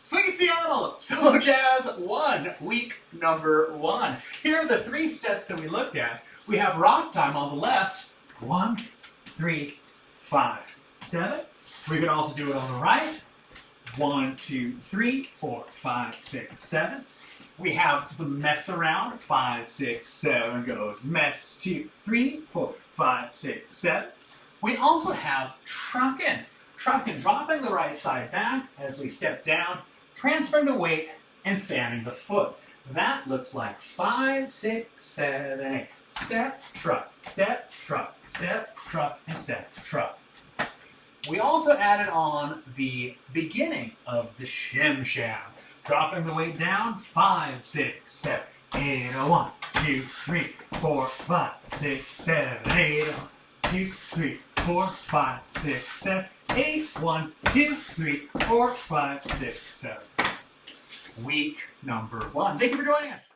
Swing in Seattle! Solo Jazz 1, week number 1. Here are the 3 steps that we looked at. We have rock time on the left. 1, 3, 5, 7. We can also do it on the right. 1, 2, 3, 4, 5, 6, 7. We have the mess around. 5, 6, 7 goes mess. 2, 3, 4, 5, 6, 7. We also have truckin'. Truckin', dropping the right side back as we step down, transferring the weight, and fanning the foot. That looks like 5, 6, 7, 8. Step, truck, step, truck, step, truck, and step, truck. We also added on the beginning of the shim sham. Dropping the weight down, 5, 6, 7, 8, 1, 2, 3, 4, 5, 6, 7, 8, 1, 2, 3, 4, 5, 6, 7, 8, 1, 2, 3, 4, 5, 6, 7. Week number 1. Thank you for joining us.